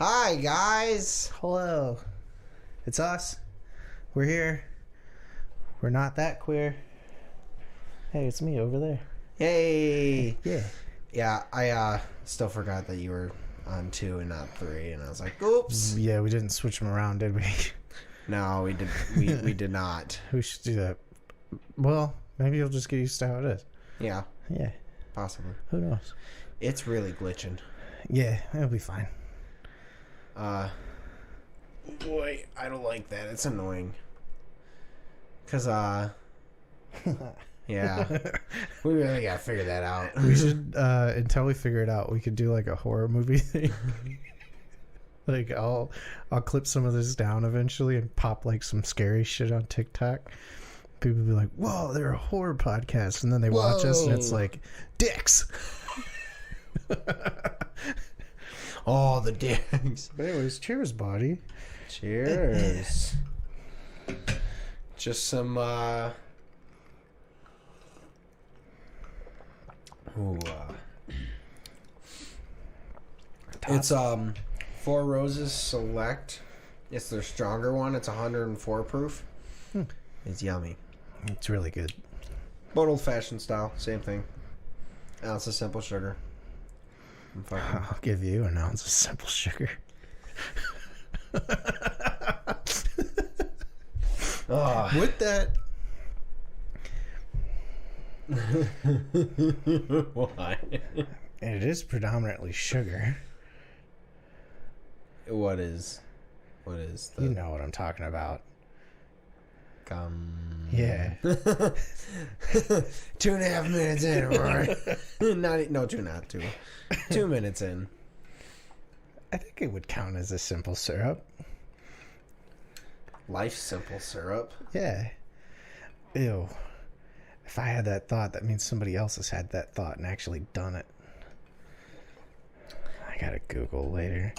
Hi, guys. Hello. It's us. We're here. We're not that queer. Hey, it's me over there. Hey. Yeah. Yeah, I still forgot that you were on 2 and not 3, and I was like, oops. Yeah, we didn't switch them around, did we? No, we did. We did not. We should do that. Well, maybe you'll just get used to how it is. Yeah, Yeah. possibly. Who knows? It's really glitching. Yeah, it'll be fine. Boy, I don't like that. It's annoying. Cause yeah, we really gotta figure that out. We should until we figure it out, we could do like a horror movie thing. Like I'll clip some of this down eventually and pop like some scary shit on TikTok. People be like, "Whoa, they're a horror podcast," and then they watch us and it's like dicks. Oh, the dicks. But anyways, cheers, buddy. Cheers. Just some it's 4 Roses Select. It's their stronger one. It's 104 proof. It's yummy. It's really good. But old-fashioned style, same thing. Ounce of simple sugar. I'll give you an ounce of simple sugar. With that. Why? It is predominantly sugar. What is the... You know what I'm talking about. Yeah. 2.5 minutes in, right? No, 2 minutes in. I think it would count as a simple syrup. Life simple syrup. Yeah. Ew. If I had that thought, that means somebody else has had that thought and actually done it. I gotta Google later.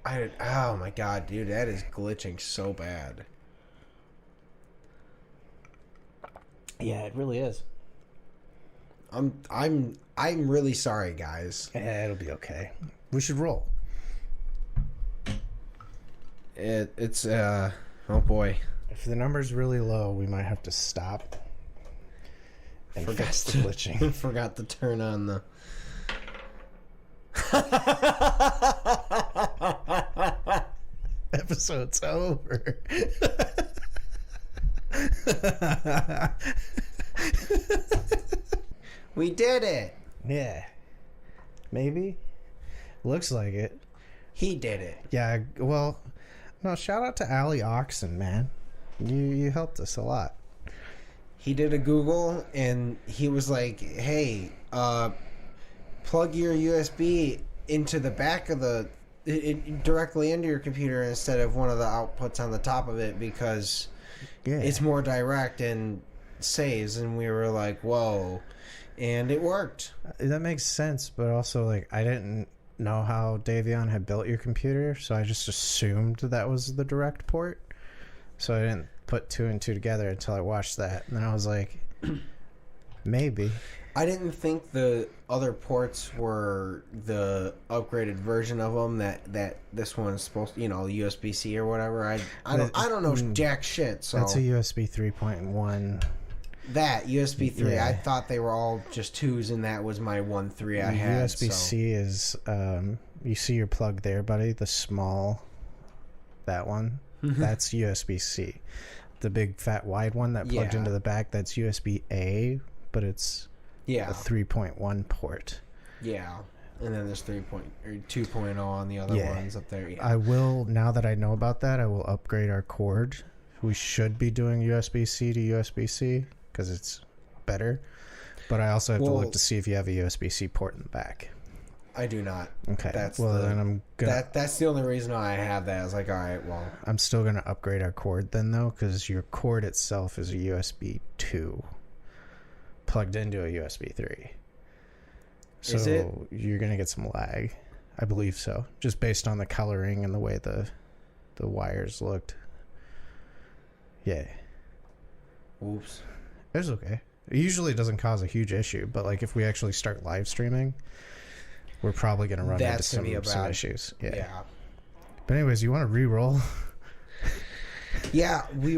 Oh my god, dude, that is glitching so bad. Yeah, it really is. I'm really sorry, guys. Yeah, it'll be okay. We should roll. It's oh boy. If the number's really low, we might have to stop and fix the glitching. Forgot to turn on the... Episode's over. We did it. Yeah. Maybe. Looks like it. He did it. Yeah, well, no, shout out to Allie Oxen, man. You helped us a lot. He did a Google and he was like, hey, plug your USB into the back of directly into your computer instead of one of the outputs on the top of it because it's more direct and saves. And we were like, whoa. And it worked. That makes sense, but also, like, I didn't know how Davion had built your computer, so I just assumed that was the direct port. So I didn't put 2 and 2 together until I watched that. And then I was like, maybe. I didn't think the other ports were the upgraded version of them that this one is supposed to, USB-C or whatever. I don't know jack shit. So that's a USB 3.1. That USB 3, Yeah. I thought they were all just 2s, and that was my 1.3 I had. USB-C is you see your plug there, buddy, the small, that one. That's USB-C. The big fat wide one that plugged into the back, that's USB-A, but it's a 3.1 port. Yeah. And then there's 2.0 on the other ones up there. Yeah. I will, now that I know about that, I will upgrade our cord. We should be doing USB-C to USB-C because it's better. But I also have to look to see if you have a USB-C port in the back. I do not. Okay. Then I'm gonna. That's the only reason why I have that. I was like, all right, well. I'm still gonna upgrade our cord then though, because your cord itself is a USB 2 plugged into a USB 3. So is it? You're gonna get some lag. I believe so, just based on the coloring and the way the wires looked. Yeah. Oops. It's okay. It usually doesn't cause a huge issue, but like if we actually start live streaming, we're probably going to run into some issues. Yeah. But anyways, you want to re-roll? Yeah, we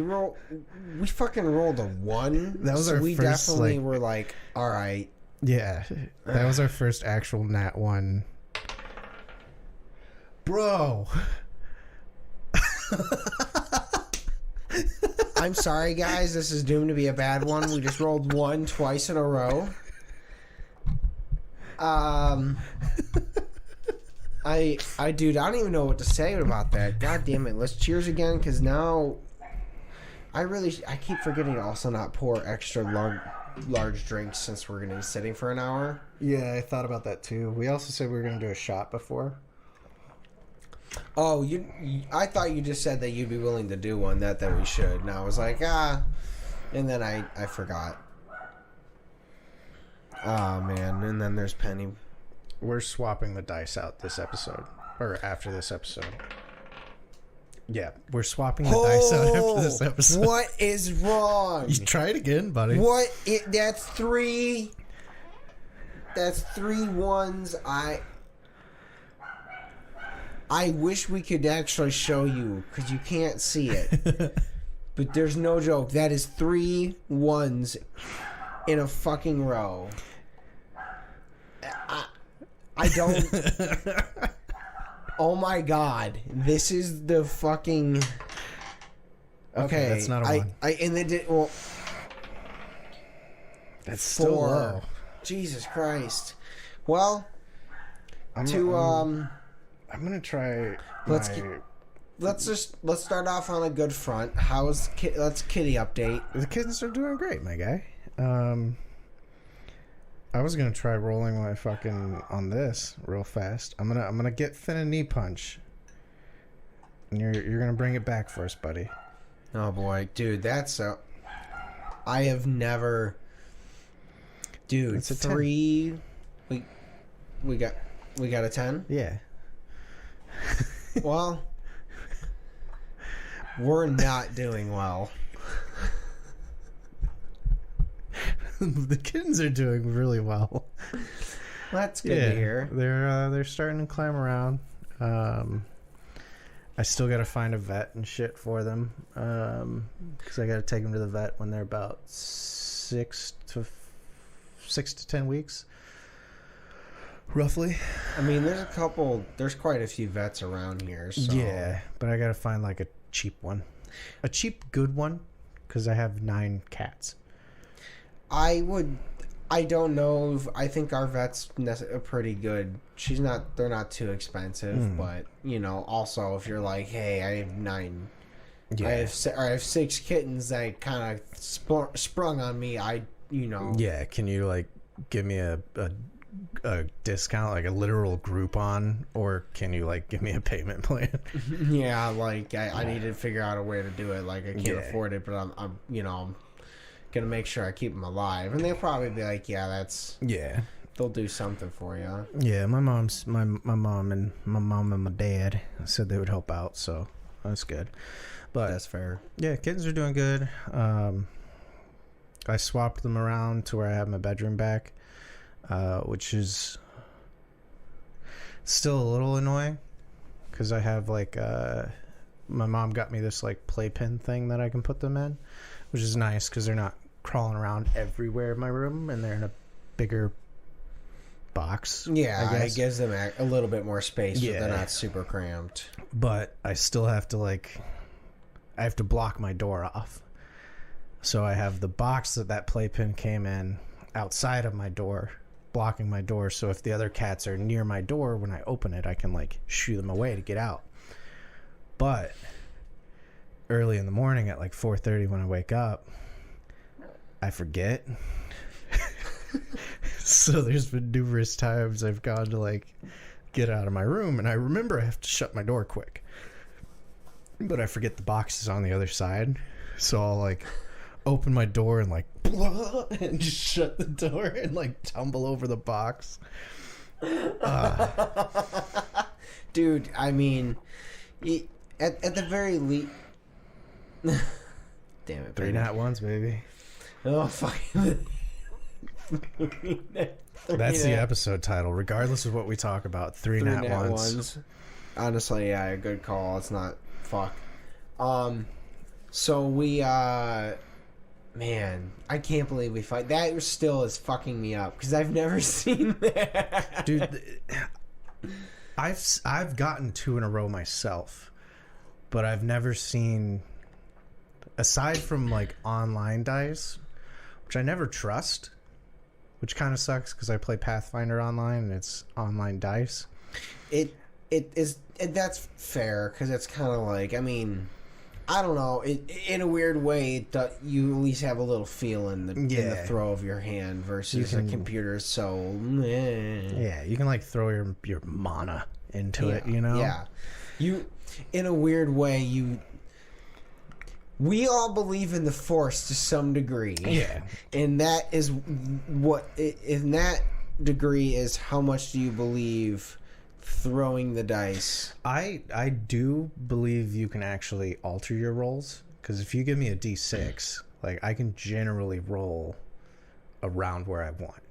fucking rolled a 1. That was our we first, definitely were like, all right. Yeah, that was our first actual nat 1. Bro. I'm sorry, guys. This is doomed to be a bad one. We just rolled 1 twice in a row. Dude, I don't even know what to say about that. God damn it. Let's cheers again, because now I keep forgetting to also not pour extra large drinks since we're going to be sitting for an hour. Yeah, I thought about that too. We also said we were going to do a shot before. Oh, I thought you just said that you'd be willing to do one, that we should. And I was like, and then I forgot. Oh, man. And then there's Penny. We're swapping the dice out this episode. Or after this episode. Yeah, we're swapping the dice out after this episode. What is wrong? You try it again, buddy. That's 3. That's 3 1s. I wish we could actually show you, because you can't see it. But there's no joke. That is 3 1s in a fucking row. I don't... Oh my god. This is the fucking... Okay, that's not a 1. And they did... Well... That's still low. Jesus Christ. Well, I'm gonna try. Let's start off on a good front. Let's kitty update. The kittens are doing great, my guy. I was gonna try rolling my fucking on this real fast. I'm gonna get thin and knee punch, and you're gonna bring it back for us, buddy. Oh boy, dude, I have never. Dude, it's a 3. 10. We got a 10. Yeah. Well, we're not doing well. The kittens are doing really well. That's good to hear. They're starting to climb around. I still got to find a vet and shit for them, because I got to take them to the vet when they're about 6 to 10 weeks, roughly. I mean, there's quite a few vets around here. So. Yeah, but I got to find like a cheap one, a cheap good one, because I have 9 cats. I don't know. I think our vet's are pretty good. They're not too expensive, but also if you're like, hey, I have 9, I have 6 kittens that kind of sprung on me. Yeah, can you like give me a discount, like a literal Groupon, or can you like give me a payment plan? Yeah, like I need to figure out a way to do it. Like I can't afford it, but I'm gonna make sure I keep them alive, and they'll probably be like, they'll do something for you. Yeah, my mom and my dad said they would help out, so that's good. But that's fair. Yeah, kittens are doing good. I swapped them around to where I have my bedroom back, which is still a little annoying because I have like my mom got me this like playpen thing that I can put them in, which is nice because they're not crawling around everywhere in my room and they're in a bigger box. Yeah, it gives them a little bit more space, but they're not super cramped. But I still have to I have to block my door off. So I have the box that playpen came in outside of my door, blocking my door. So if the other cats are near my door, when I open it, I can like shoo them away to get out. But early in the morning at like 4:30 when I wake up, I forget. So there's been numerous times I've gone to like get out of my room and I remember I have to shut my door quick. But I forget the box is on the other side. So I'll like open my door and like blah, and just shut the door and like tumble over the box. Dude, I mean, at the very least, damn it, 3 nat 1s, baby. Oh fuck. That's the episode title, regardless of what we talk about. Three nat ones. Honestly, yeah, a good call. It's not fuck. So we man, I can't believe we fight. That still is fucking me up because I've never seen that. Dude, I've gotten 2 in a row myself, but I've never seen, aside from like online dice, which I never trust, which kind of sucks because I play Pathfinder online and it's online dice. It is, that's fair because it's kind of like, I mean, I don't know. In a weird way, you at least have a little feel in the throw of your hand versus a computer. So yeah, you can like throw your mana into it. You know. Yeah. You, in a weird way, we all believe in the Force to some degree. Yeah. And that is what, in that degree, is how much do you believe throwing the dice? I do believe you can actually alter your rolls, because if you give me a d6, like, I can generally roll around where I want.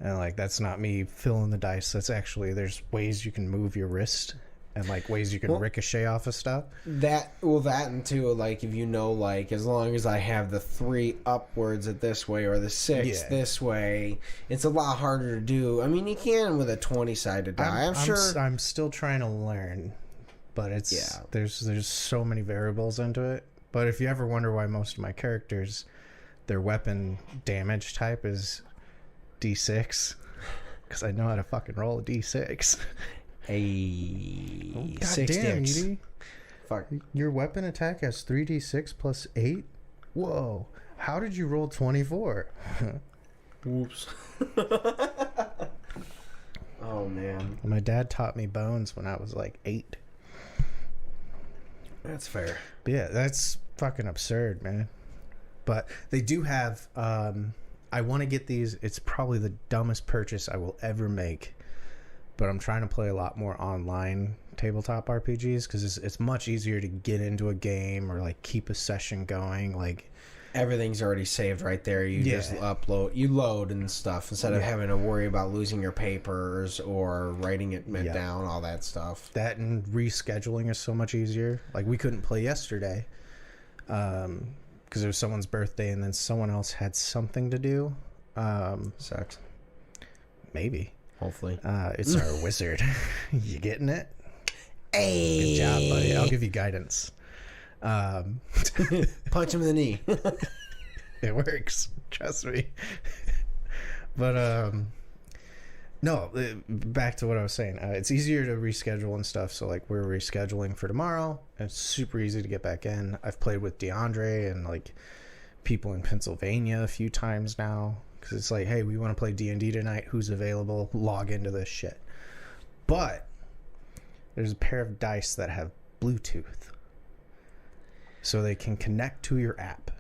And like, that's not me filling the dice. That's actually, there's ways you can move your wrist and like ways you can ricochet off of stuff. That and too, like, if you know, like, as long as I have the 3 upwards at this way or the 6 this way, it's a lot harder to do. I mean, you can with a 20-sided die. I'm sure. I'm still trying to learn, but it's there's so many variables into it. But if you ever wonder why most of my characters, their weapon damage type is D6, because I know how to fucking roll a D6. God 6 damn, Edie. Fuck. Your weapon attack has 3d6 plus 8? Whoa. How did you roll 24? Whoops. Oh, man. My dad taught me bones when I was like 8. That's fair. But yeah, that's fucking absurd, man. But they do have... I want to get these. It's probably the dumbest purchase I will ever make. But I'm trying to play a lot more online tabletop RPGs because it's much easier to get into a game or like keep a session going. Like, everything's already saved right there. You just load and stuff instead of having to worry about losing your papers or writing it down, all that stuff. That and rescheduling is so much easier. Like, we couldn't play yesterday because it was someone's birthday and then someone else had something to do. Sucks. Maybe. Hopefully. It's our wizard. You getting it? Hey! Good job, buddy. I'll give you guidance. Punch him in the knee. It works. Trust me. But, no, back to what I was saying. It's easier to reschedule and stuff. So, like, we're rescheduling for tomorrow. And it's super easy to get back in. I've played with DeAndre and, like, people in Pennsylvania a few times now. Because it's like, hey, we want to play D&D tonight. Who's available? Log into this shit. But there's a pair of dice that have Bluetooth. So they can connect to your app.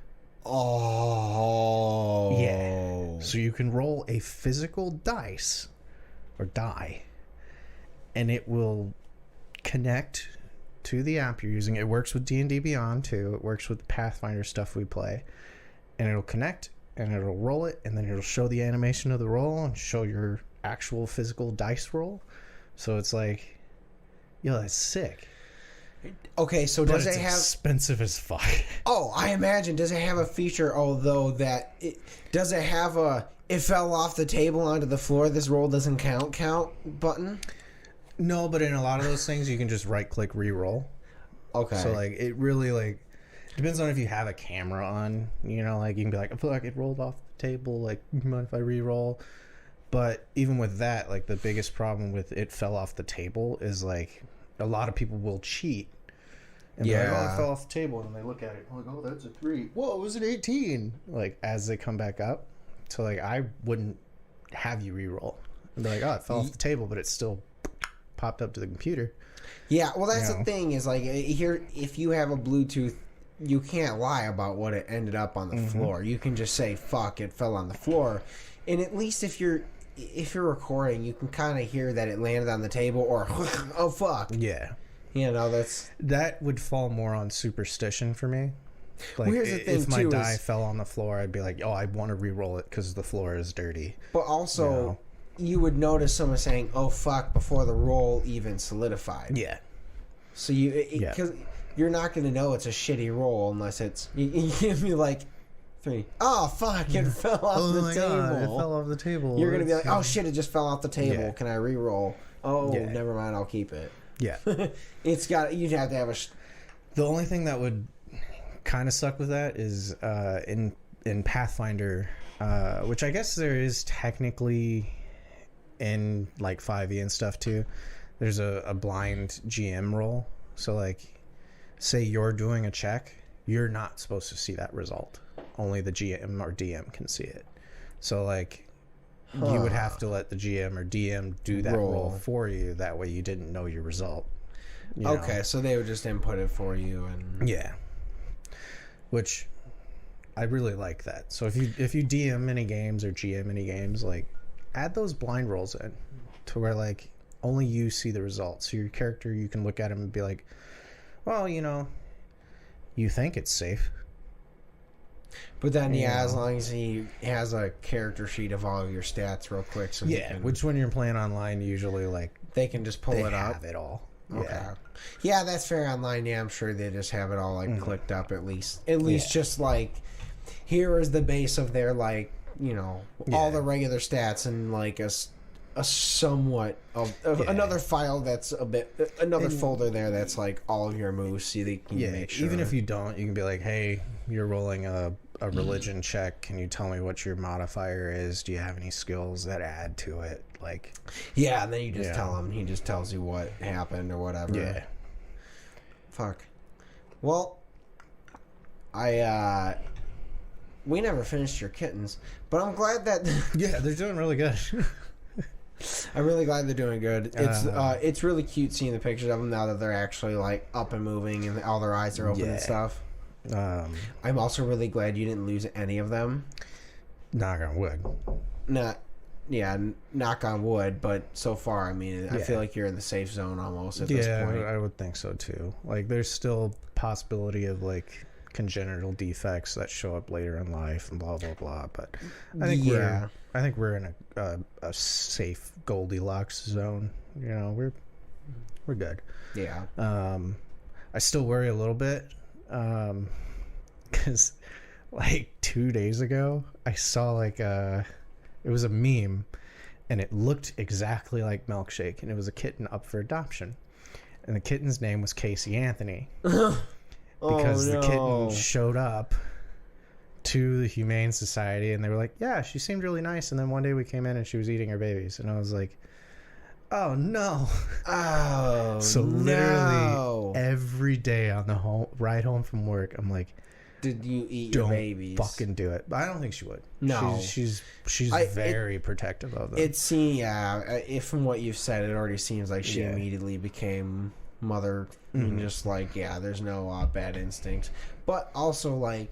Oh. Yeah. So you can roll a physical dice or die. And it will connect to the app you're using. It works with D&D Beyond, too. It works with the Pathfinder stuff we play. And it'll connect. And it'll roll it, and then it'll show the animation of the roll and show your actual physical dice roll. So it's like, yo, that's sick. Okay, so But does it have expensive as fuck? Oh, I imagine. Does it have a feature? Although that, does it have a "it fell off the table onto the floor, this roll doesn't count" button? No, but in a lot of those things, you can just right click re-roll. Okay. So like, it really like. Depends on if you have a camera on, you know, like you can be like, I feel like it rolled off the table, like, you mind if I re-roll? But even with that, like, the biggest problem with it fell off the table is like a lot of people will cheat and be like, oh, it fell off the table, and they look at it like, oh, that's a 3. Whoa, it was an 18. Like, as they come back up. So like, I wouldn't have you re-roll and be like, oh, it fell off the table, but it still popped up to the computer. Yeah, well, that's the thing is like, here, if you have a Bluetooth, you can't lie about what it ended up on the floor. You can just say, fuck, it fell on the floor. And at least if you're recording, you can kind of hear that it landed on the table or, oh, fuck. Yeah. You know, that would fall more on superstition for me. Like, Well, here's the thing, if my too, die is- fell on the floor, I'd be like, oh, I want to re-roll it because the floor is dirty. But also, You know? you would notice someone saying, "Oh fuck," before the roll even solidified. Yeah. So you, Yeah. because you're not going to know it's a shitty roll unless it's you give me like 3. Oh fuck! It fell off the table. God, it fell off the table. You're gonna be like, "Oh shit! It just fell off the table. Yeah. Can I re-roll?" Oh, Yeah. never mind. I'll keep it. Yeah. It's got. You'd have to have a. The only thing that would kind of suck with that is in Pathfinder, which I guess there is technically in like 5e and stuff too. There's a blind GM roll. So like, say you're doing a check, you're not supposed to see that result. Only the GM or DM can see it. So like, you would have to let the GM or DM do that roll for you. That way you didn't know your result. You know? Okay, so they would just input it for you, and Yeah. Which I really like that. So if you DM many games or GM many games, like add those blind rolls in to where like only you see the results. So your character, you can look at him and be like, well, you know, you think it's safe. But then, Yeah. as long as he has a character sheet of all of your stats real quick, so Yeah, which when you're playing online, usually like they can just pull they it up. have it all. Okay. Yeah. Yeah, that's fair online. Yeah, I'm sure they just have it all like clicked up at least. At least just like here is the base of their like, you know, all the regular stats and like a somewhat of another file that's a bit another folder there that's like all of your moves so they can make sure. Even if you don't, you can be like, hey, you're rolling a religion check. Can you tell me what your modifier is? Do you have any skills that add to it? Like, yeah, and then you just tell him. He just tells you what happened or whatever. yeah. Fuck. Well, we never finished your kittens, but I'm glad that Yeah, they're doing really good. I'm really glad they're doing good. It's really cute seeing the pictures of them now that they're actually like up and moving and all their eyes are open and stuff. I'm also really glad you didn't lose any of them. Knock on wood. Knock on wood, but so far, I mean, I feel like you're in the safe zone almost at this point. Yeah, I would think so too. Like, there's still possibility of like congenital defects that show up later in life and blah blah blah. But I think we're in a safe Goldilocks zone. You know, we're good. Yeah. I still worry a little bit because like 2 days ago I saw like it was a meme and it looked exactly like Milkshake, and it was a kitten up for adoption, and the kitten's name was Casey Anthony because the kitten showed up to the Humane Society and they were like, yeah, she seemed really nice, and then one day we came in and she was eating her babies, and I was like, oh no. Oh, so literally every day on the ride home from work, I'm like, did you eat your babies? Fucking do it. But I don't think she would. No, she's very protective of them. If from what you've said, it already seems like she immediately became mother. And just like, there's no bad instincts. But also, like,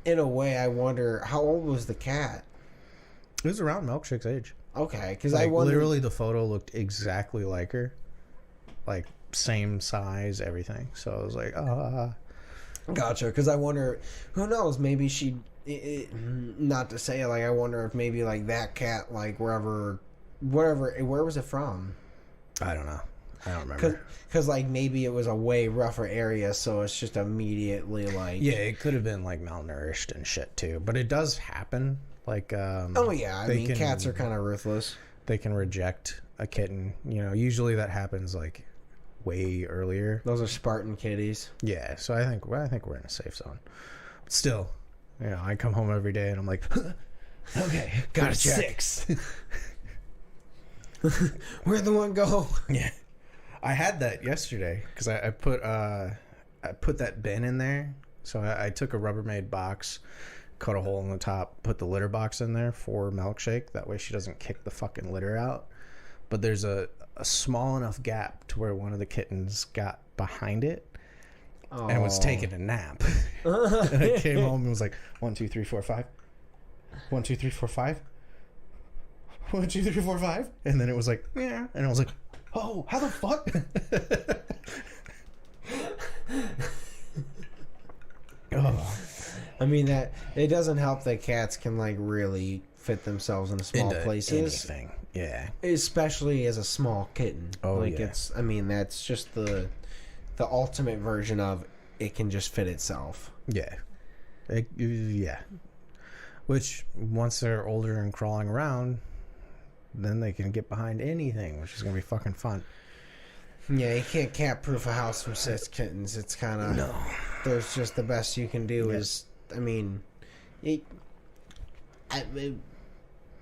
in a way, I wonder how old was the cat? It was around Milkshake's age. Okay, because like, I wondered, literally the photo looked exactly like her, like same size, everything. So I was like, Gotcha, because I wonder, who knows, maybe she, not to say it, like, I wonder if maybe, like, that cat, like, where was it from? I don't know. I don't remember. Because, like, maybe it was a way rougher area, so it's just immediately, like... Yeah, it could have been, like, malnourished and shit, too. But it does happen. Like, oh, yeah, I mean, cats are kind of ruthless. They can reject a kitten. You know, usually that happens, like, way earlier. Those are Spartan kitties. Yeah, so I think we're in a safe zone. But still, you know, I come home every day and I'm like, okay, gotta check. 6. Where'd the one go? Yeah, I had that yesterday because I put that bin in there. So I took a Rubbermaid box, cut a hole in the top, put the litter box in there for Milkshake. That way she doesn't kick the fucking litter out. But there's a small enough gap to where one of the kittens got behind it and was taking a nap. And I came home and was like, 1, 2, 3, 4, 5. 1, 2, 3, 4, 5. 1, 2, 3, 4, 5. And then it was like, yeah. And I was like, oh, how the fuck? I mean, that it doesn't help that cats can like really fit themselves into small places. Anything. Yeah. Especially as a small kitten. Oh, like yeah. it's I mean, that's just the ultimate version of it can just fit itself. Yeah. Yeah. Which once they're older and crawling around, then they can get behind anything, which is gonna be fucking fun. Yeah, you can't cat-proof a house from 6 kittens. It's kind of... No. There's just the best you can do is... I mean...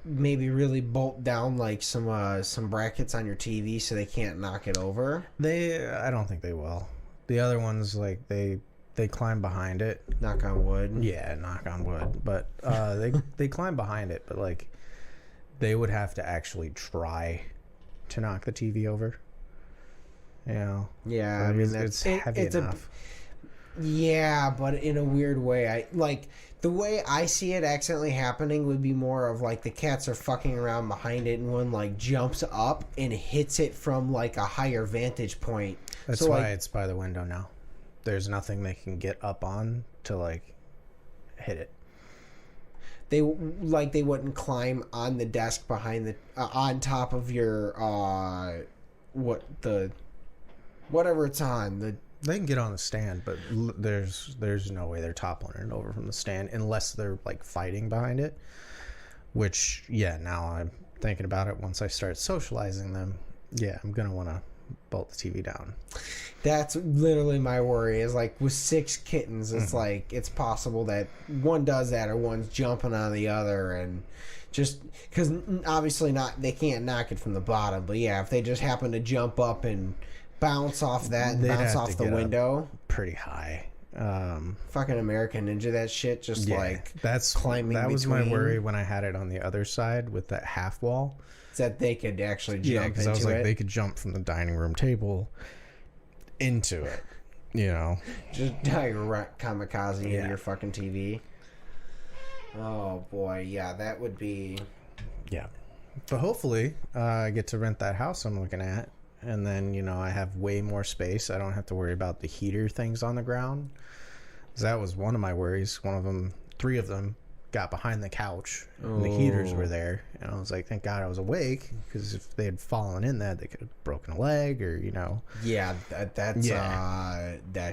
maybe really bolt down, like, some brackets on your TV so they can't knock it over. I don't think they will. The other ones, like, they climb behind it. Knock on wood. Yeah, knock on wood. But they climb behind it, but, like, they would have to actually try to knock the TV over. You know, yeah, like I mean it's heavy enough. Yeah, but in a weird way. I like the way I see it accidentally happening would be more of like the cats are fucking around behind it and one like jumps up and hits it from like a higher vantage point. That's so, why like, it's by the window now. There's nothing they can get up on to like hit it. They wouldn't climb on the desk behind the on top of your whatever it's on. They can get on the stand, but there's no way they're toppling it over from the stand unless they're like fighting behind it. Which, yeah, now I'm thinking about it. Once I start socializing them, yeah, I'm gonna want to bolt the TV down. That's literally my worry. Is like with 6 kittens, it's like it's possible that one does that or one's jumping on the other, and just because obviously they can't knock it from the bottom. But yeah, if they just happen to jump up and bounce off that and bounce off the window pretty high. Fucking American Ninja that shit, just like that's climbing. That was my worry when I had it on the other side with that half wall. That they could actually jump into it. because I was like, they could jump from the dining room table into it, you know. Just direct kamikaze into your fucking TV. Oh boy, yeah, that would be... Yeah. But hopefully, I get to rent that house I'm looking at, and then, you know, I have way more space. I don't have to worry about the heater things on the ground. 'Cause that was one of my worries. 3 of them got behind the couch, and the heaters were there, and I was like, thank God I was awake, because if they had fallen in that, they could have broken a leg, or, you know. Yeah, that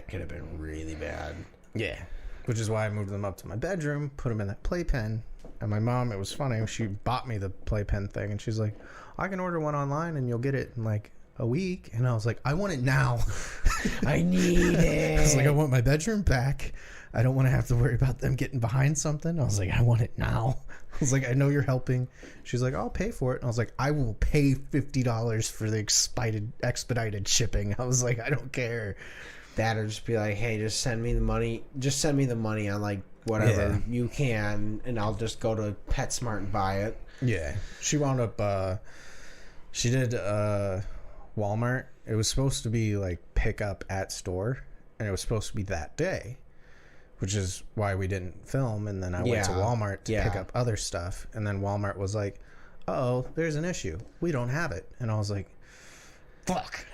could have been really bad. Yeah, which is why I moved them up to my bedroom, put them in that playpen, and my mom, it was funny, she bought me the playpen thing, and she's like, I can order one online, and you'll get it in, like, a week. And I was like, I want it now. I need it. I was like, I want my bedroom back. I don't want to have to worry about them getting behind something. I was like, I want it now. I was like, I know you're helping. She's like, I'll pay for it. And I was like, I will pay $50 for the expedited shipping. I was like, I don't care. That or just be like, hey, just send me the money. Just send me the money on like whatever you can, and I'll just go to PetSmart and buy it. Yeah. She wound up, she did Walmart. It was supposed to be like pick up at store, and it was supposed to be that day, which is why we didn't film. And then I went to Walmart to pick up other stuff, and then Walmart was like, oh, there's an issue, we don't have it. And I was like, fuck.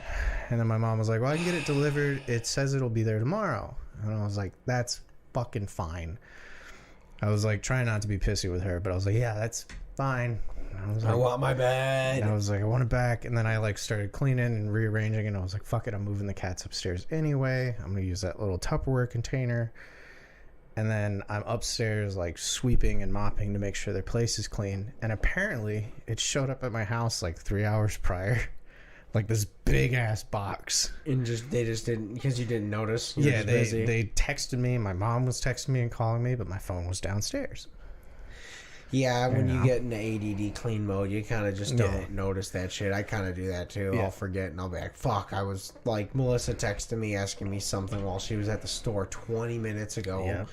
And then my mom was like, well, I can get it delivered, it says it'll be there tomorrow. And I was like, that's fucking fine. I was like trying not to be pissy with her, but I was like, yeah, that's fine. I was like, I want my bed. I was like, I want it back. And then I like started cleaning and rearranging, and I was like, fuck it, I'm moving the cats upstairs anyway. I'm gonna use that little Tupperware container. And then I'm upstairs like sweeping and mopping to make sure their place is clean. And apparently it showed up at my house like 3 hours prior. Like this big ass box. And they just didn't, because you didn't notice. They texted me. My mom was texting me and calling me, but my phone was downstairs. Yeah, when you get into ADD clean mode, you kind of just don't notice that shit. I kind of do that too. I'll forget and I'll be like, fuck, I was like, Melissa texted me asking me something while she was at the store 20 minutes ago. Yeah.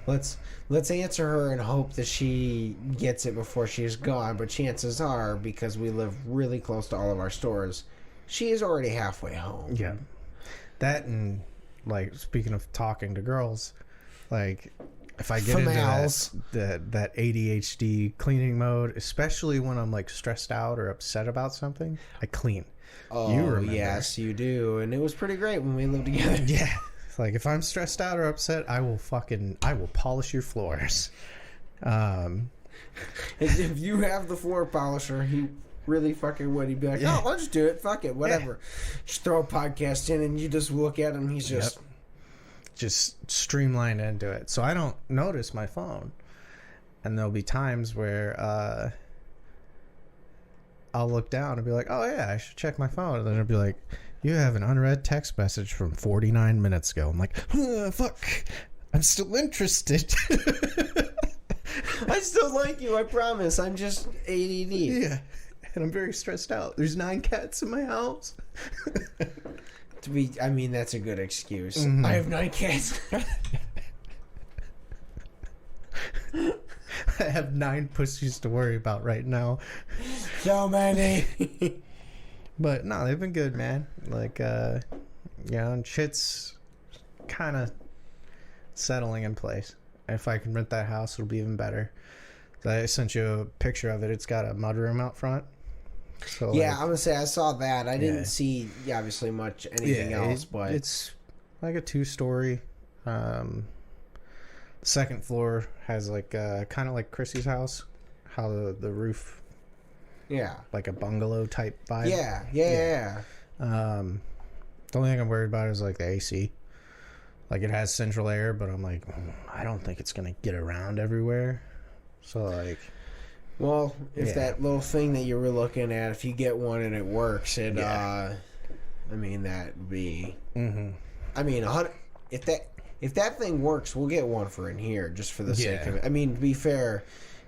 Let's answer her and hope that she gets it before she's gone, but chances are, because we live really close to all of our stores, she is already halfway home. Yeah. That, and like, speaking of talking to girls, like, if I get into that ADHD cleaning mode, especially when I'm like stressed out or upset about something, I clean. Oh, yes, you do. And it was pretty great when we lived together. Yeah. Like, if I'm stressed out or upset, I will polish your floors. If you have the floor polisher, he really fucking would. He'd be like, oh, I'll just do it. Fuck it. Whatever. Just throw a podcast in and you just look at him. He's just... Just streamlined into it. So I don't notice my phone. And there'll be times where I'll look down and be like, oh, yeah, I should check my phone. And then it'll be like, you have an unread text message from 49 minutes ago. I'm like, fuck. I'm still interested. I still like you, I promise. I'm just ADD. Yeah. And I'm very stressed out. There's 9 cats in my house. I mean, that's a good excuse. Mm-hmm. I have 9 cats. I have 9 pussies to worry about right now. So many. But no, they've been good, man. Like, and shit's kind of settling in place. If I can rent that house, it'll be even better. So I sent you a picture of it. It's got a mudroom out front. So yeah, I'm gonna say I saw that. I didn't see obviously much anything else, but it's like a 2-story. Second floor has like kind of like Chrissy's house, how the roof, like a bungalow type vibe. Yeah. The only thing I'm worried about is like the AC. Like, it has central air, but I'm like, I don't think it's gonna get around everywhere. So like, well, if that little thing that you were looking at, if you get one and it works, I mean, that would be. Mm-hmm. I mean, if that thing works, we'll get one for in here just for the sake of it. I mean, to be fair,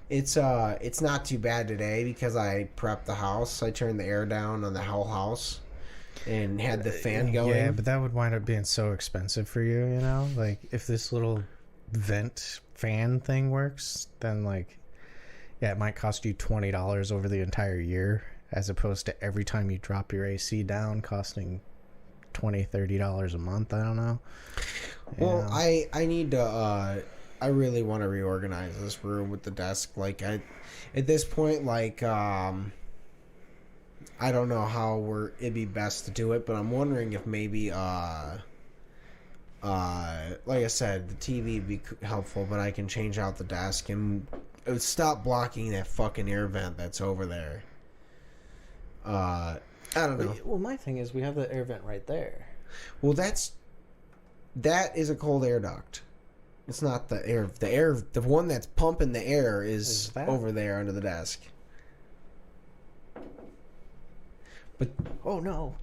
it's not too bad today because I prepped the house. I turned the air down on the whole house and had the fan going. Yeah, but that would wind up being so expensive for you, you know? Like, if this little vent fan thing works, then like, it might cost you $20 over the entire year, as opposed to every time you drop your AC down costing $20-$30 a month. I don't know. Well, I need to I really want to reorganize this room with the desk. Like, at this point, like, I don't know how it'd be best to do it, but I'm wondering if maybe, like I said, the TV would be helpful, but I can change out the desk and it would stop blocking that fucking air vent that's over there. I don't know. Well, my thing is we have the air vent right there. Well, that is a cold air duct. It's not the air. The one that's pumping the air is over there under the desk. But oh no,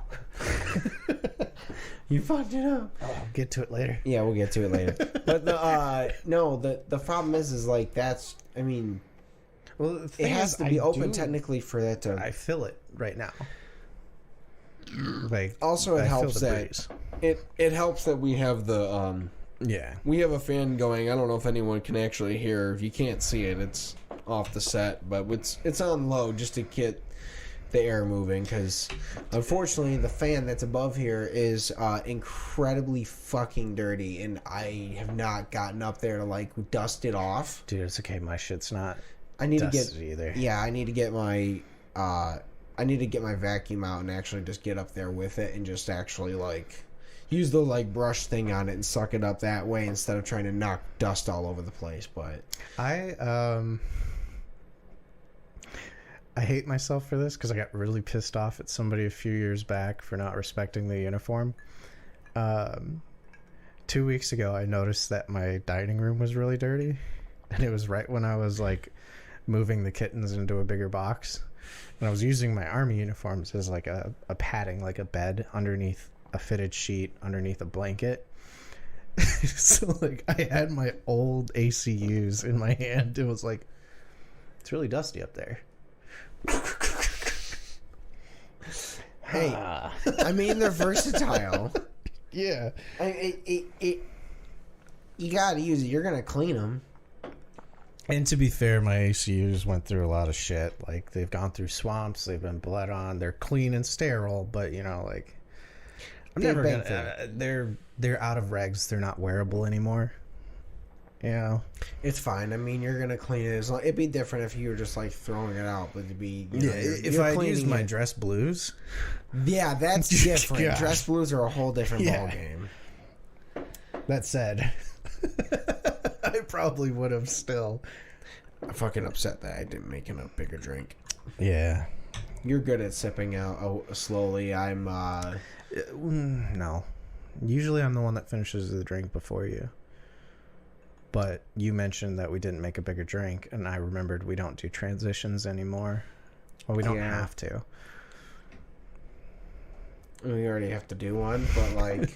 you fucked it up. Oh, I'll get to it later. Yeah, we'll get to it later. But the problem is like that's. I mean, well, it has to be open technically for that to. I feel it right now. Like, also, it helps that it helps that we have the we have a fan going. I don't know if anyone can actually hear. If you can't see it, it's off the set, but it's on low just to get the air moving, because unfortunately the fan that's above here is incredibly fucking dirty, and I have not gotten up there to like dust it off. Dude, it's okay. My shit's not. I need to get either. Yeah, I need to get my vacuum out and actually just get up there with it and just actually like use the like brush thing on it and suck it up that way instead of trying to knock dust all over the place. But I hate myself for this because I got really pissed off at somebody a few years back for not respecting the uniform. 2 weeks ago, I noticed that my dining room was really dirty, and it was right when I was like moving the kittens into a bigger box. And I was using my army uniforms as like a padding, like a bed underneath a fitted sheet, underneath a blanket. So like I had my old ACUs in my hand. It was like, it's really dusty up there. Hey, I mean, they're versatile. Yeah. You gotta use it. You're gonna clean them. And to be fair, my ACUs went through a lot of shit. Like, they've gone through swamps, they've been bled on, they're clean and sterile, but, you know, like, I'm never gonna... they're out of regs, they're not wearable anymore. You know? It's fine. I mean, you're gonna clean it. It'd be different if you were just, like, throwing it out, but it'd be... You know, if I used my dress blues... Yeah, that's different. Gosh. Dress blues are a whole different ballgame. That said, I probably would have still. I'm fucking upset that I didn't make him a bigger drink. Yeah. You're good at sipping out slowly. I'm, No. Usually I'm the one that finishes the drink before you. But you mentioned that we didn't make a bigger drink, and I remembered we don't do transitions anymore. Well, we don't have to. We already have to do one, but like...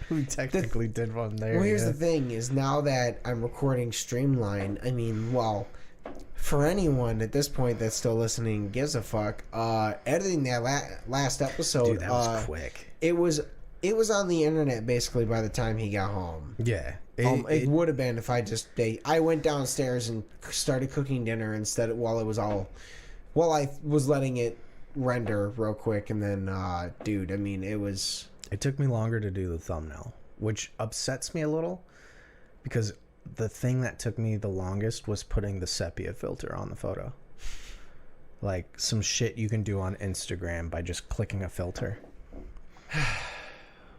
We technically did one there. Well, here's the thing, is now that I'm recording Streamline, I mean, well, for anyone at this point that's still listening gives a fuck, editing that last episode... Dude, that was quick. It was on the internet basically by the time he got home. Yeah. It would have been if I went downstairs and started cooking dinner instead while I was letting it render real quick, and then dude, I mean, it took me longer to do the thumbnail, which upsets me a little, because the thing that took me the longest was putting the sepia filter on the photo. Like some shit you can do on Instagram by just clicking a filter.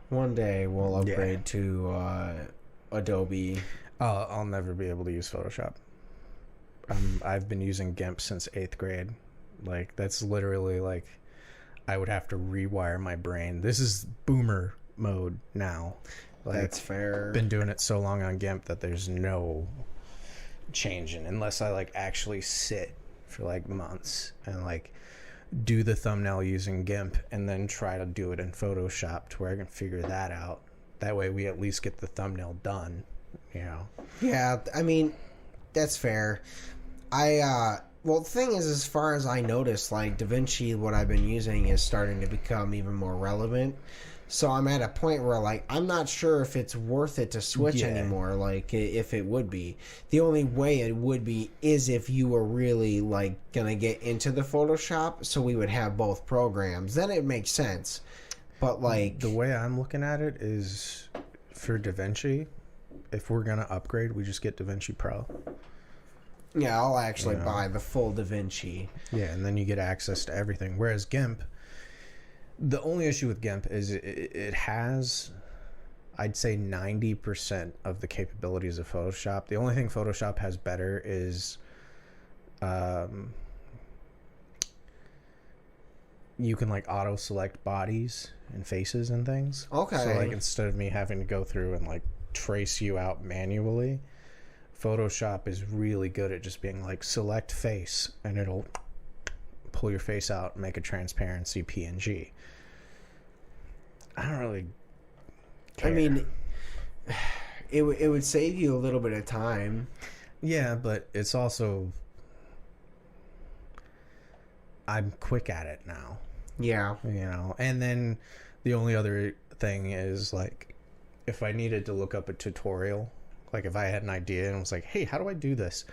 One day we'll upgrade to Adobe. I'll never be able to use Photoshop. I've been using GIMP since 8th grade. Like, that's literally like, I would have to rewire my brain. This is boomer mode now. Like, that's fair. Been doing it so long on GIMP that there's no changing unless I like actually sit for like months and like do the thumbnail using GIMP and then try to do it in Photoshop to where I can figure that out. That way we at least get the thumbnail done, you know? Yeah, I mean, that's fair. Well, the thing is, as far as I noticed, like, DaVinci, what I've been using is starting to become even more relevant. So I'm at a point where, like, I'm not sure if it's worth it to switch anymore, like, if it would be. The only way it would be is if you were really, like, gonna get into the Photoshop, so we would have both programs. Then it makes sense. But, like... The way I'm looking at it is, for DaVinci, if we're gonna upgrade, we just get DaVinci Pro. Yeah, I'll actually buy the full DaVinci. Yeah, and then you get access to everything. Whereas GIMP, the only issue with GIMP is it has, I'd say, 90% of the capabilities of Photoshop. The only thing Photoshop has better is you can like auto select bodies and faces and things. Okay. So like instead of me having to go through and like trace you out manually, Photoshop is really good at just being like select face and it'll pull your face out and make a transparency PNG. I don't really care. I mean, it would save you a little bit of time. Yeah, but it's also, I'm quick at it now. Yeah. You know, and then the only other thing is like if I needed to look up a tutorial, like if I had an idea and was like, hey, how do I do this?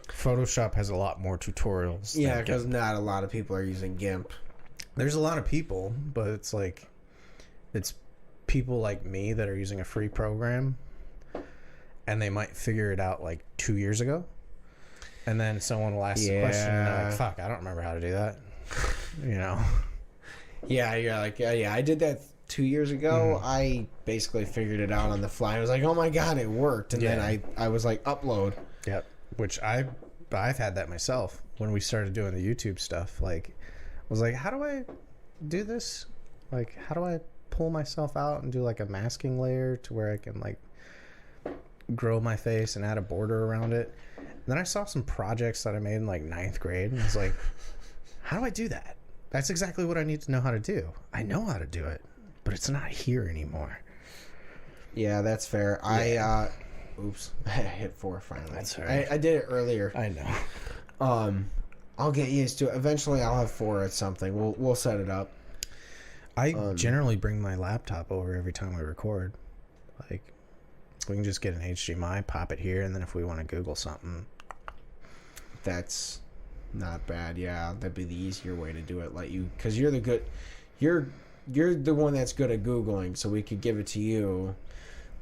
Photoshop has a lot more tutorials. Yeah, because not a lot of people are using GIMP. There's a lot of people, but it's like, it's people like me that are using a free program and they might figure it out like 2 years ago. And then someone will ask the question and they're like, fuck, I don't remember how to do that. You know? Yeah, you're like, yeah, I did that 2 years ago. I basically figured it out on the fly. I was like, oh my god, it worked. And then I was like, upload. Yep. Which I've had that myself when we started doing the YouTube stuff. Like, I was like, how do I do this? Like, how do I pull myself out and do like a masking layer to where I can like grow my face and add a border around it? And then I saw some projects that I made in like 9th grade and I was like, how do I do that? That's exactly what I need to know how to do. I know how to do it, but it's not here anymore. Yeah, that's fair. Yeah. Oops, I hit 4 finally. That's all right. I did it earlier. I know. I'll get used to it. Eventually, I'll have 4 at something. We'll set it up. I generally bring my laptop over every time we record. Like, we can just get an HDMI, pop it here, and then if we want to Google something. That's not bad. Yeah, that'd be the easier way to do it. Because you're the one that's good at Googling, so we could give it to you.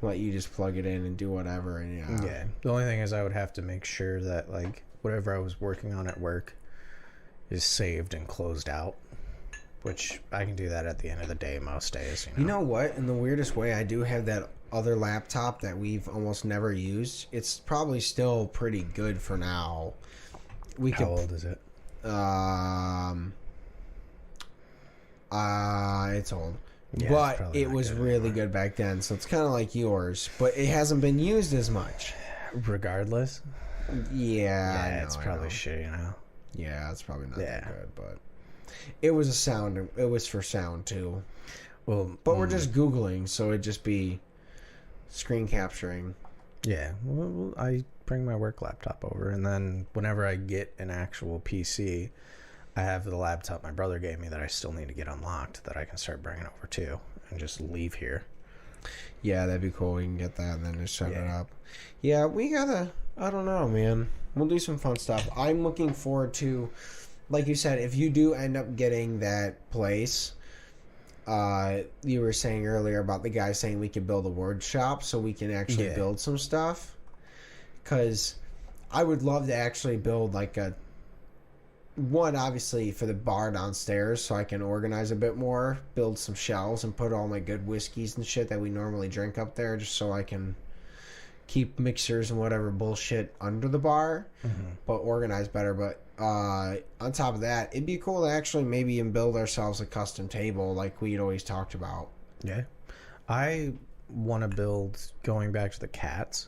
Let you just plug it in and do whatever. And yeah. The only thing is I would have to make sure that like whatever I was working on at work is saved and closed out, which I can do that at the end of the day most days. You know what? In the weirdest way, I do have that other laptop that we've almost never used. It's probably still pretty good for now. How old is it? It's old. Yeah, but it was really good back then, so it's kind of like yours. But it hasn't been used as much. Regardless? Yeah, it's probably shitty now. Yeah, it's probably not that good, but it was it was for sound too. Well, but we're just Googling, so it'd just be screen capturing. Yeah, well, I bring my work laptop over, and then whenever I get an actual PC, I have the laptop my brother gave me that I still need to get unlocked that I can start bringing over too and just leave here. Yeah, that'd be cool. We can get that and then just set it up. Yeah, we gotta, I don't know, man. We'll do some fun stuff. I'm looking forward to, like you said, if you do end up getting that place, you were saying earlier about the guy saying we could build a word shop so we can actually build some stuff. Because I would love to actually build like one, obviously, for the bar downstairs so I can organize a bit more, build some shelves and put all my good whiskeys and shit that we normally drink up there just so I can keep mixers and whatever bullshit under the bar, but organize better. But on top of that, it'd be cool to actually maybe even build ourselves a custom table like we'd always talked about. Yeah. I want to build, going back to the cats,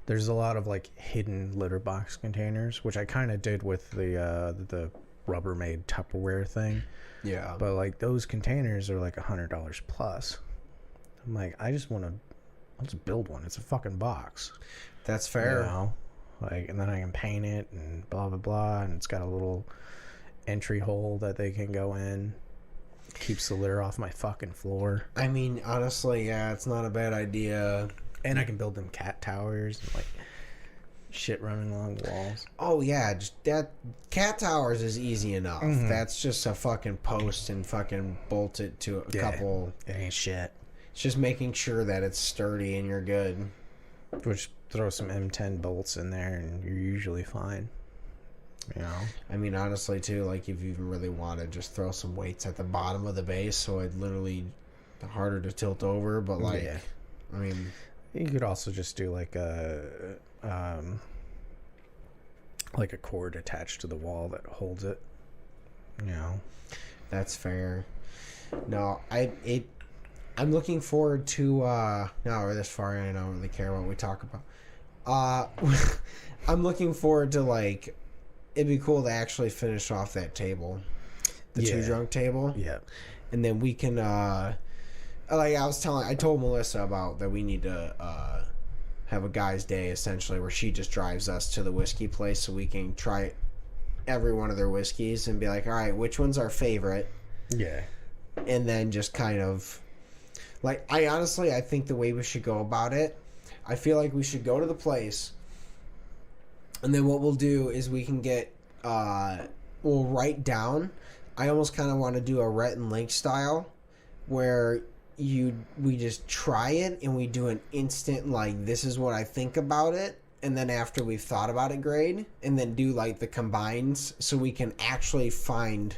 there's a lot of like hidden litter box containers, which I kind of did with the Rubbermaid Tupperware thing. Yeah. But like those containers are like $100 plus. I'm like, I'll just build one. It's a fucking box. That's fair. You know? Like, and then I can paint it and blah blah blah, and it's got a little entry hole that they can go in. Keeps the litter off my fucking floor. I mean, honestly, yeah, it's not a bad idea. And I can build them cat towers and like shit running along the walls. Oh yeah, just that cat towers is easy enough. That's just a fucking post and fucking bolt it to a couple. It ain't shit. It's just making sure that it's sturdy and you're good. Which, throw some M10 bolts in there and you're usually fine. You know? I mean, honestly, too, like if you really want to just throw some weights at the bottom of the base so it literally harder to tilt over, but like, I mean, you could also just do like a cord attached to the wall that holds it. You know? That's fair. No, I'm looking forward to now we're this far in, I don't really care what we talk about. I'm looking forward to, like, it'd be cool to actually finish off that table. The two drunk table. Yeah. And then we can like I told Melissa about that we need to have a guy's day essentially where she just drives us to the whiskey place so we can try every one of their whiskeys and be like, all right, which one's our favorite? Yeah. And then just kind of like, I think the way we should go about it, I feel like we should go to the place, and then what we'll do is we can get we'll write down. I almost kind of want to do a Rhett and Link style where we just try it and we do an instant, like, this is what I think about it, and then after we've thought about it, grade, and then do like the combines so we can actually find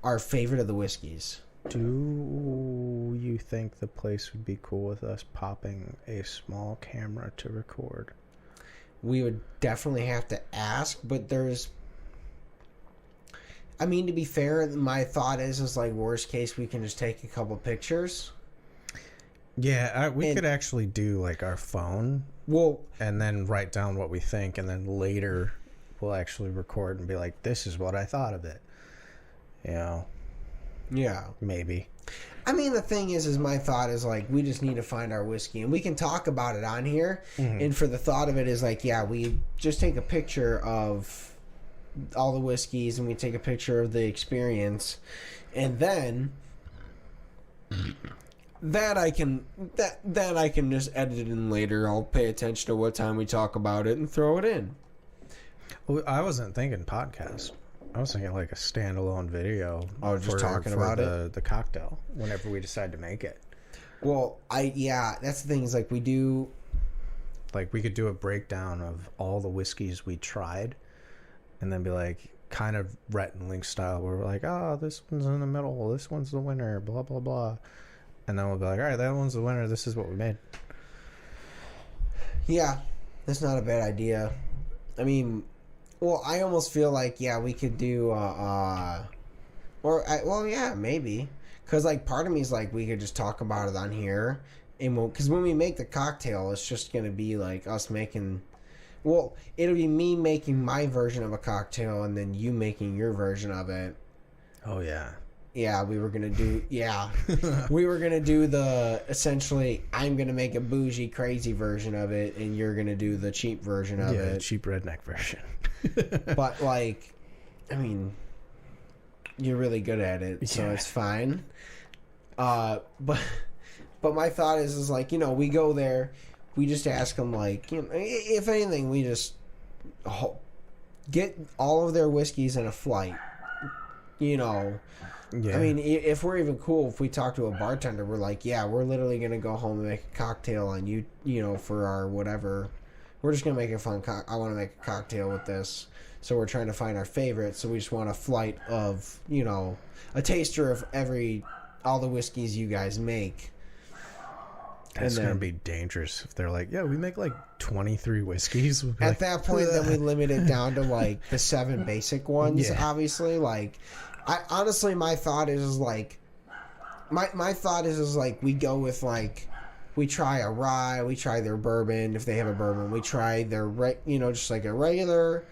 our favorite of the whiskeys. Do you think the place would be cool with us popping a small camera to record? We would definitely have to ask, but I mean, to be fair, my thought is like, worst case, we can just take a couple pictures. Yeah, we could actually do like our phone. Well, and then write down what we think, and then later we'll actually record and be like, this is what I thought of it. You know? Yeah. Maybe. I mean, the thing is my thought is like, we just need to find our whiskey, and we can talk about it on here. And for the thought of it is like, yeah, we just take a picture of all the whiskeys and we take a picture of the experience, and then that I can just edit it in later. I'll pay attention to what time we talk about it and throw it in. Well, I wasn't thinking podcast. I was thinking like a standalone video. Oh, just talking about the cocktail whenever we decide to make it. Well, that's the thing is like we could do a breakdown of all the whiskeys we tried, and then be like, kind of Rhett and Link style, where we're like, oh, this one's in the middle, this one's the winner, blah blah blah, and then we'll be like, all right, that one's the winner, this is what we made. Yeah, that's not a bad idea. I mean, well, I almost feel like, yeah, we could do, yeah, maybe. Because, like, part of me is like, we could just talk about it on here. And because when we make the cocktail, it's just going to be, like, us making... Well, it'll be me making my version of a cocktail and then you making your version of it. Oh, yeah. Yeah, we were going to do... Yeah. We were going to do the... Essentially, I'm going to make a bougie, crazy version of it, and you're going to do the cheap version of it. Yeah, cheap redneck version. But, like, I mean, you're really good at it, so it's fine. But my thought is like, you know, we go there, we just ask them, like, you know, if anything, we just get all of their whiskeys in a flight, you know. Yeah. I mean, if we're even cool, if we talk to a bartender, we're like, yeah, we're literally going to go home and make a cocktail on you know, for our whatever. We're just going to make a fun I want to make a cocktail with this. So we're trying to find our favorite. So we just want a flight of, you know, a taster of all the whiskeys you guys make. That's going to be dangerous if they're like, yeah, we make like 23 whiskeys. We'll at that point, then we limit it down to like the 7 basic ones, obviously. Like, honestly, my thought is like, my thought is like, we go with like, we try a rye, we try their bourbon, if they have a bourbon, we try their, you know, just like a regular,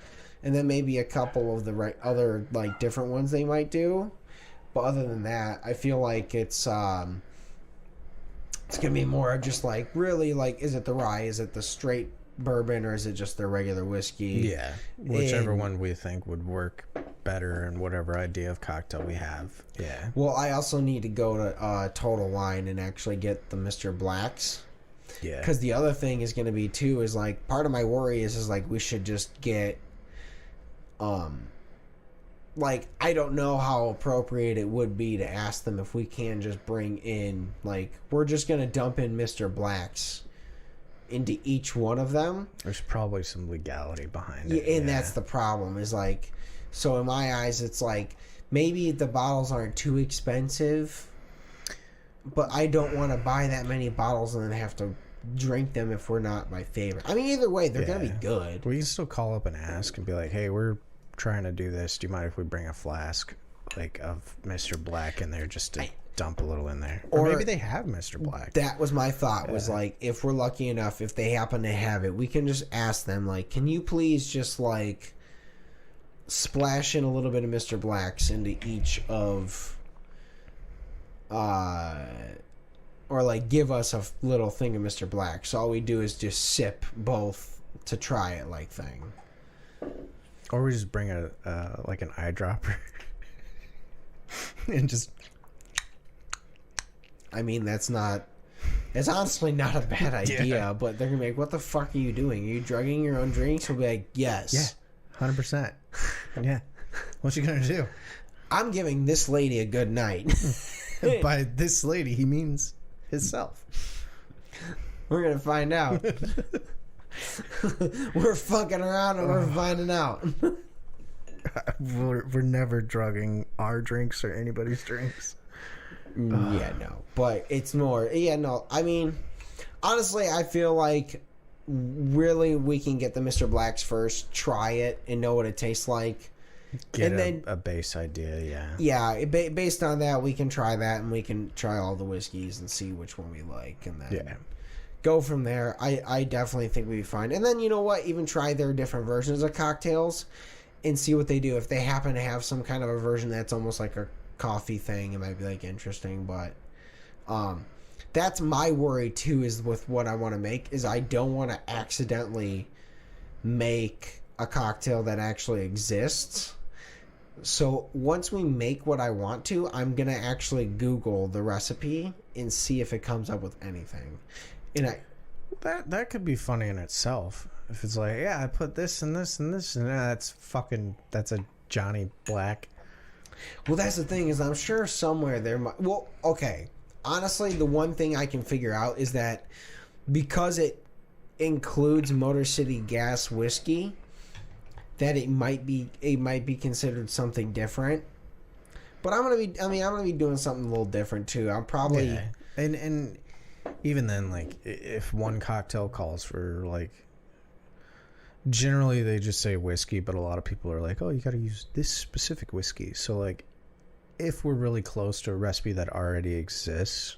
and then maybe a couple of the other like different ones they might do. But other than that, I feel like it's gonna be more just like, really, like, is it the rye, is it the straight bourbon, or is it just their regular whiskey? Yeah, whichever one we think would work better and whatever idea of cocktail we have. Yeah. Well, I also need to go to Total Wine and actually get the Mr. Blacks. Yeah. Because the other thing is going to be too is like, part of my worry is like, we should just get like, I don't know how appropriate it would be to ask them if we can just bring in, like, we're just going to dump in Mr. Blacks into each one of them. There's probably some legality behind it. Yeah, and that's the problem, is like, so in my eyes, it's like, maybe the bottles aren't too expensive, but I don't want to buy that many bottles and then have to drink them if we're not my favorite. I mean, either way, they're going to be good. We can still call up and ask and be like, hey, we're trying to do this. Do you mind if we bring a flask, like, of Mr. Black in there just to dump a little in there? Or maybe they have Mr. Black. That was my thought, was like, if we're lucky enough, if they happen to have it, we can just ask them, like, can you please just, like, splash in a little bit of Mr. Black's into each of, or, like, give us a little thing of Mr. Black. So all we do is just sip both to try it, like, thing. Or we just bring like an eyedropper and just... I mean, it's honestly not a bad idea, but they're going to be like, what the fuck are you doing? Are you drugging your own drinks? We'll be like, yes. Yeah, 100%. Yeah. What you going to do? I'm giving this lady a good night. By this lady, he means himself. We're going to find out. We're fucking around and we're finding out. We're never drugging our drinks or anybody's drinks. Yeah, no. But it's more... Yeah, no. I mean, honestly, I feel like really we can get the Mr. Blacks first, try it, and know what it tastes like. Get a base idea, yeah. Yeah, based on that, we can try that, and we can try all the whiskeys and see which one we like, and then go from there. I definitely think we'd be fine. And then, you know what? Even try their different versions of cocktails and see what they do. If they happen to have some kind of a version that's almost like a coffee thing, it might be, like, interesting. But that's my worry, too, is with what I want to make, is I don't want to accidentally make a cocktail that actually exists. So once we make what I want to, I'm going to actually Google the recipe and see if it comes up with anything. And that could be funny in itself. If it's like, yeah, I put this and this and this, and that's a Johnny Black. Well, that's the thing, is I'm sure somewhere there might... Well, okay. Honestly, the one thing I can figure out is that because it includes Motor City Gas whiskey, that it might be considered something different. But I'm gonna be doing something a little different too. I'm probably... And even then, like, if one cocktail calls for, like, generally they just say whiskey, but a lot of people are like, oh, you got to use this specific whiskey. So, like, if we're really close to a recipe that already exists,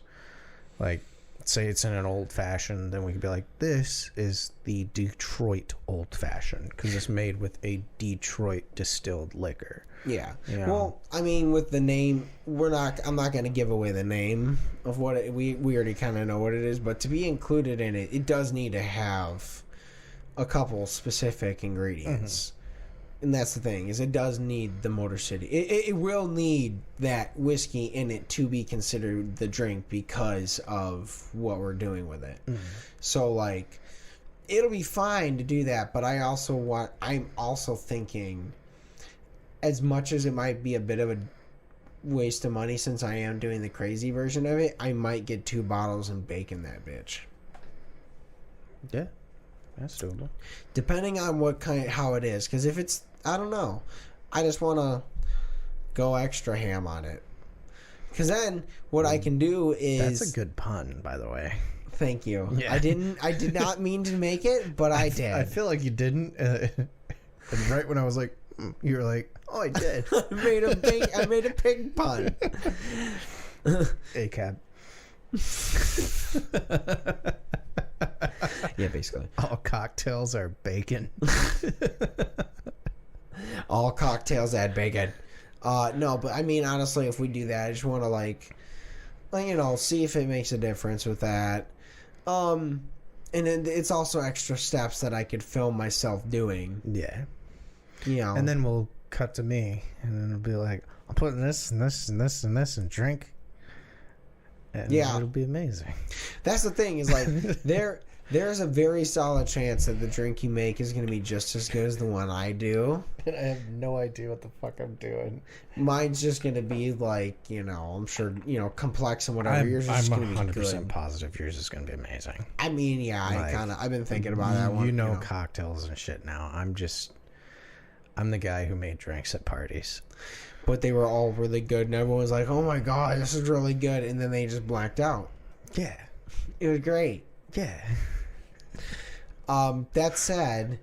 like, say it's in an old fashioned, then we could be like, this is the Detroit old fashioned because it's made with a Detroit distilled liquor. Yeah. You know? Well, I mean, with the name, I'm not going to give away the name of what we already kind of know what it is, but to be included in it, it does need to have a couple specific ingredients. Mm-hmm. And that's the thing, is it does need the Motor City. It will need that whiskey in it to be considered the drink because of what we're doing with it. Mm-hmm. So, like, it'll be fine to do that, but I'm also thinking, as much as it might be a bit of a waste of money since I am doing the crazy version of it, I might get 2 bottles and bacon that bitch. Yeah, that's doable. Depending on how it is, because if it's, I don't know, I just want to go extra ham on it. Because then what I can do is... That's a good pun, by the way. Thank you. Yeah. I did not mean to make it, but I did. I feel like you didn't. And right when I was like, you were like, oh, I did. I made a pig pun. A-cab. Yeah, basically. All cocktails are bacon. All cocktails add bacon. No, but I mean, honestly, if we do that, I just want to, like, see if it makes a difference with that. And then it's also extra steps that I could film myself doing. Yeah. You know. And then we'll cut to me, and then it'll be like, I'm putting this and this and this and this and drink. And yeah, it'll be amazing. That's the thing, is like there's a very solid chance that the drink you make is going to be just as good as the one I do. And I have no idea what the fuck I'm doing. Mine's just going to be like, I'm sure, complex and whatever. Yours is just going to be 100% good. Positive yours is going to be amazing. I mean, yeah, like, I've been thinking about that one. You know cocktails and shit now. I'm the guy who made drinks at parties. But they were all really good, and everyone was like, oh my god, this is really good, and then they just blacked out. Yeah. It was great. Yeah. That said,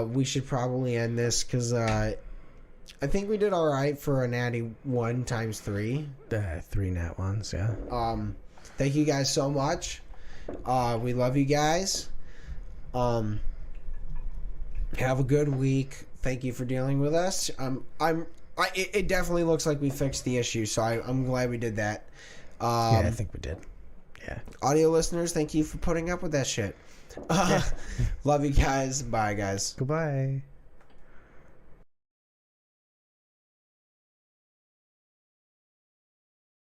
we should probably end this, because I think we did alright for a natty 1 times 3. 3 nat 1s, yeah. Thank you guys so much. We love you guys. Have a good week. Thank you for dealing with us. It definitely looks like we fixed the issue, so I'm glad we did that. Yeah, I think we did. Yeah. Audio listeners, thank you for putting up with that shit. Love you guys. Bye, guys. Goodbye.